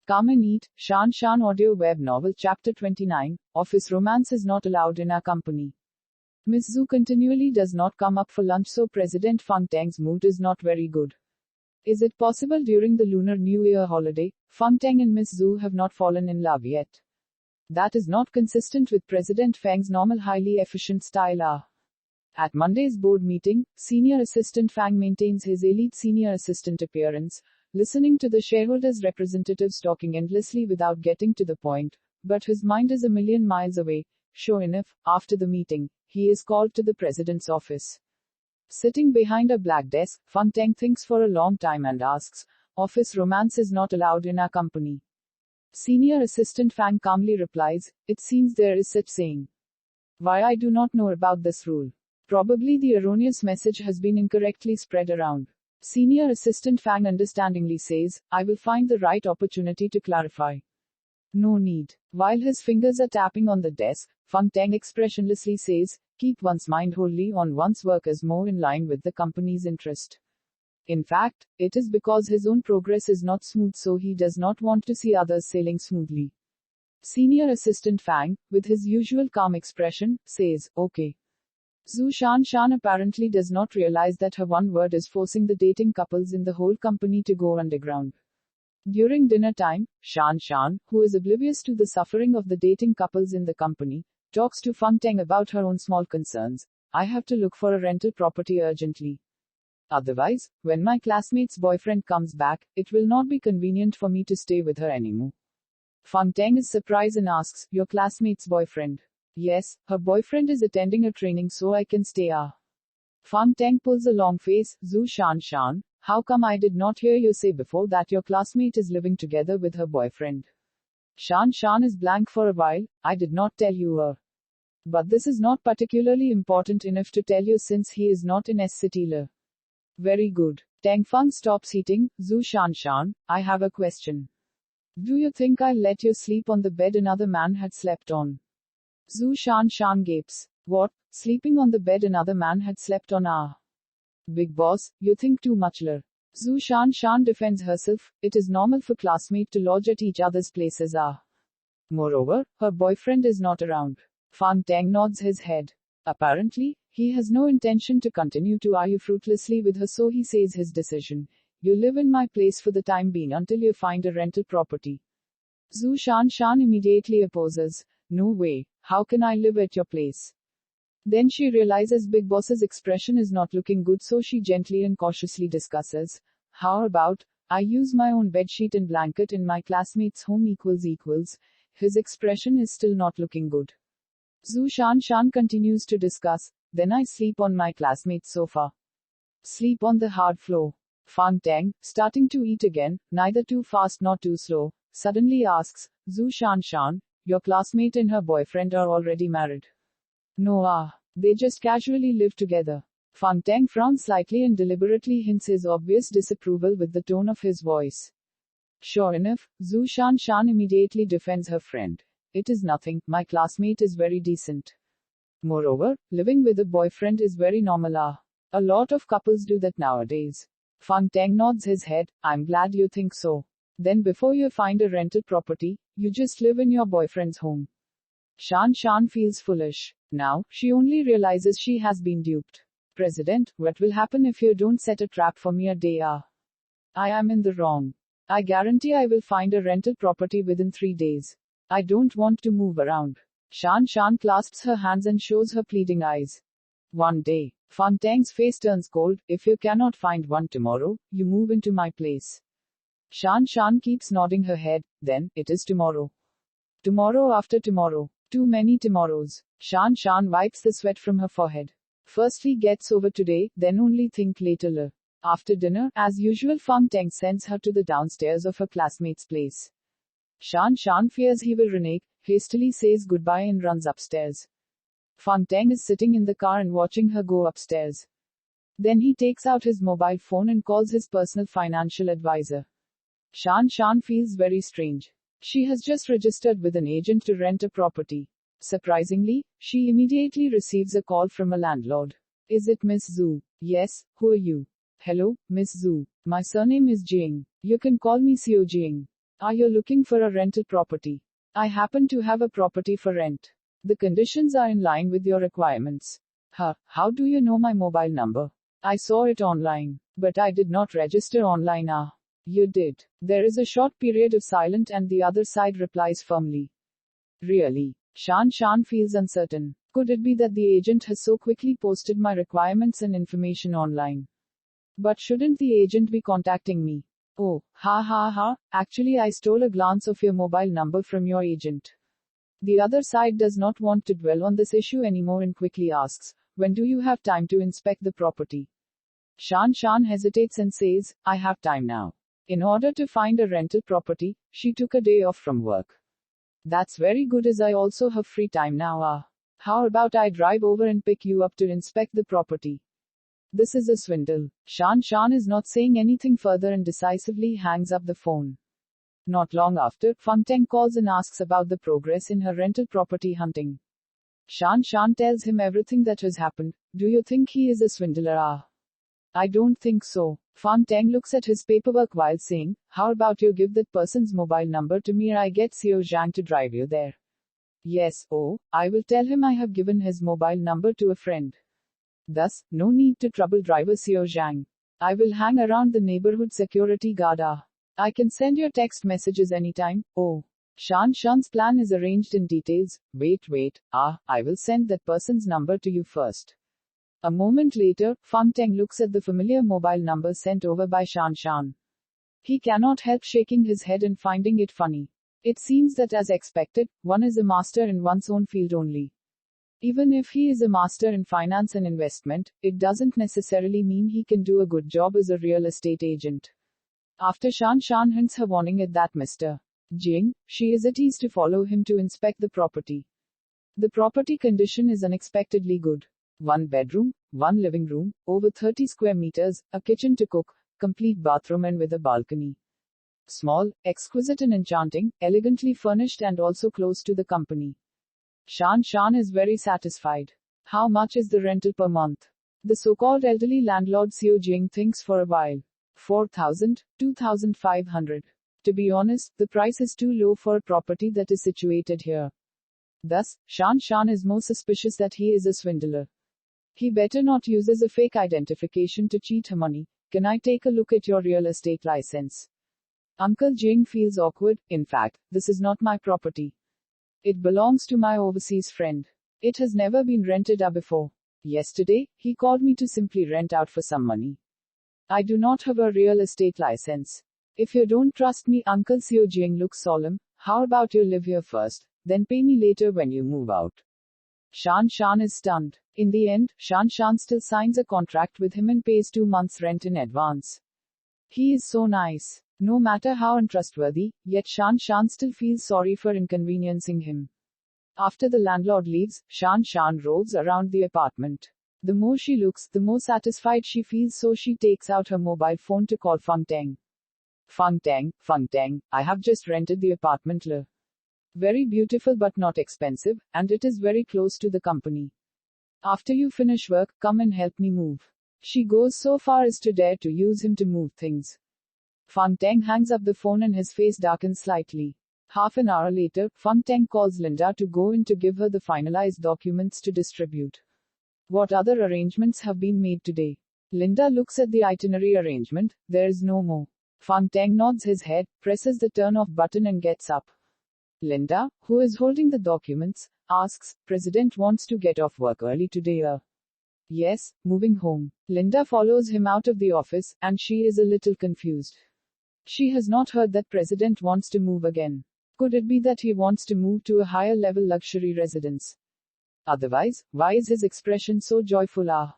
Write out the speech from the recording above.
Come and eat. Shan audio web novel chapter 29. Office romance is not allowed in our company. Miss Zhu continually does not come up for lunch, so President Feng Tang's mood is not very good. Is it possible during the Lunar New Year holiday, Feng Tang and Miss Zhu have not fallen in love yet? That is not consistent with President Feng's normal highly efficient style. At Monday's board meeting, Senior Assistant Fang maintains his elite senior assistant appearance, listening to the shareholders' representatives talking endlessly without getting to the point, but his mind is a million miles away. Sure enough, after the meeting, he is called to the president's office. Sitting behind a black desk, Feng Tang thinks for a long time and asks, "Office romance is not allowed in our company." Senior Assistant Fang calmly replies, "It seems there is such saying. Why, I do not know about this rule. Probably the erroneous message has been incorrectly spread around." Senior Assistant Fang understandingly says, "I will find the right opportunity to clarify." No need. While his fingers are tapping on the desk, Feng Tang expressionlessly says, "Keep one's mind wholly on one's work is more in line with the company's interest." In fact, it is because his own progress is not smooth, so he does not want to see others sailing smoothly. Senior Assistant Fang, with his usual calm expression, says, "Okay." Zhu Shan apparently does not realize that her one word is forcing the dating couples in the whole company to go underground. During dinner time, Shan, who is oblivious to the suffering of the dating couples in the company, talks to Feng Tang about her own small concerns. "I have to look for a rental property urgently. Otherwise, when my classmate's boyfriend comes back, it will not be convenient for me to stay with her anymore." Feng Tang is surprised and asks, "Your classmate's boyfriend?" "Yes, her boyfriend is attending a training, so I can stay." Feng Tang pulls a long face. "Zhu Shan, how come I did not hear you say before that your classmate is living together with her boyfriend?" Shan is blank for a while. "I did not tell you. But this is not particularly important enough to tell you since he is not in S-City. Very good." Tang Feng stops eating. "Zhu Shan, I have a question. Do you think I'll let you sleep on the bed another man had slept on?" Zhu Shan gapes. "What? Sleeping on the bed another man had slept on? Big boss, you think too much. Zhu Shan defends herself. "It is normal for classmates to lodge at each other's places. Moreover, her boyfriend is not around." Feng Tang nods his head. Apparently, he has no intention to continue to argue fruitlessly with her, so he says his decision. "You live in my place for the time being until you find a rental property." Zhu Shan immediately opposes. "No way. How can I live at your place?" Then she realizes Big Boss's expression is not looking good, so she gently and cautiously discusses, "How about, I use my own bedsheet and blanket in my classmate's home equals. His expression is still not looking good." Zhu Shan continues to discuss, "Then I sleep on my classmate's sofa. Sleep on the hard floor." Feng Tang, starting to eat again, neither too fast nor too slow, suddenly asks, "Zhu Shan, your classmate and her boyfriend are already married?" "No, they just casually live together." Feng Tang frowns slightly and deliberately hints his obvious disapproval with the tone of his voice. Sure enough, Zhu Shan immediately defends her friend. "It is nothing, my classmate is very decent. Moreover, living with a boyfriend is very normal. A lot of couples do that nowadays." Feng Tang nods his head. "I'm glad you think so. Then before you find a rental property, you just live in your boyfriend's home." Shan feels foolish. Now, she only realizes she has been duped. "President, what will happen if you don't set a trap for me a day? I am in the wrong. I guarantee I will find a rental property within 3 days. I don't want to move around." Shan clasps her hands and shows her pleading eyes. "One day." Feng Tang's face turns cold. "If you cannot find one tomorrow, you move into my place." Shan keeps nodding her head. "Then, it is tomorrow. Tomorrow after tomorrow. Too many tomorrows." Shan wipes the sweat from her forehead. "Firstly gets over today, then only think later. After dinner, as usual, Feng Tang sends her to the downstairs of her classmate's place. Shan fears he will renege, hastily says goodbye and runs upstairs. Feng Tang is sitting in the car and watching her go upstairs. Then he takes out his mobile phone and calls his personal financial advisor. Shan feels very strange. She has just registered with an agent to rent a property. Surprisingly, she immediately receives a call from a landlord. "Is it Miss Zhu?" "Yes, who are you?" "Hello, Miss Zhu. My surname is Jing. You can call me Xiao Jing." Are you looking for a rental property? I happen to have a property for rent. The conditions are in line with your requirements. How do you know my mobile number? I saw it online. But I did not register online. You did. There is a short period of silence and the other side replies firmly. Really? Shan feels uncertain. Could it be that the agent has so quickly posted my requirements and information online? But shouldn't the agent be contacting me? Oh, actually I stole a glance of your mobile number from your agent. The other side does not want to dwell on this issue anymore and quickly asks, when do you have time to inspect the property? Shan hesitates and says, I have time now. In order to find a rental property, she took a day off from work. That's very good as I also have free time now. How about I drive over and pick you up to inspect the property? This is a swindle. Shan is not saying anything further and decisively hangs up the phone. Not long after, Fangteng calls and asks about the progress in her rental property hunting. Shan tells him everything that has happened. Do you think he is a swindler? I don't think so. Fangteng looks at his paperwork while saying, how about you give that person's mobile number to me and I get Xiao Zhang to drive you there? Yes, I will tell him I have given his mobile number to a friend. Thus, no need to trouble driver Xiao Zhang. I will hang around the neighborhood security guard. I can send your text messages anytime. Shan's plan is arranged in details. Wait. I will send that person's number to you first. A moment later, Fangteng looks at the familiar mobile number sent over by Shan. He cannot help shaking his head and finding it funny. It seems that as expected, one is a master in one's own field only. Even if he is a master in finance and investment, it doesn't necessarily mean he can do a good job as a real estate agent. After Shan hints her warning at that Mr. Jing, she is at ease to follow him to inspect the property. The property condition is unexpectedly good. 1 bedroom, 1 living room, over 30 square meters, a kitchen to cook, complete bathroom and with a balcony. Small, exquisite and enchanting, elegantly furnished and also close to the company. Shan is very satisfied. How much is the rental per month? The so-called elderly landlord Xiao Jing thinks for a while. 4,000, 2,500. To be honest, the price is too low for a property that is situated here. Thus, Shan is more suspicious that he is a swindler. He better not uses a fake identification to cheat her money. Can I take a look at your real estate license? Uncle Jing feels awkward. In fact, this is not my property. It belongs to my overseas friend. It has never been rented out before. Yesterday, he called me to simply rent out for some money. I do not have a real estate license. If you don't trust me, Uncle Xiao Jing looks solemn. How about you live here first, then pay me later when you move out? Shan is stunned. In the end, Shan still signs a contract with him and pays 2 months' rent in advance. He is so nice. No matter how untrustworthy, yet Shan still feels sorry for inconveniencing him. After the landlord leaves, Shan rolls around the apartment. The more she looks, the more satisfied she feels, so she takes out her mobile phone to call Fangteng. Fangteng, I have just rented the apartment. Very beautiful but not expensive, and it is very close to the company. After you finish work, come and help me move. She goes so far as to dare to use him to move things. Fangteng hangs up the phone and his face darkens slightly. Half an hour later, Fangteng calls Linda to go in to give her the finalized documents to distribute. What other arrangements have been made today? Linda looks at the itinerary arrangement. There is no more. Fangteng nods his head, presses the turn off button and gets up. Linda, who is holding the documents, asks, President wants to get off work early today. Yes, moving home. Linda follows him out of the office, and she is a little confused. She has not heard that President wants to move again. Could it be that he wants to move to a higher level luxury residence? Otherwise, why is his expression so joyful?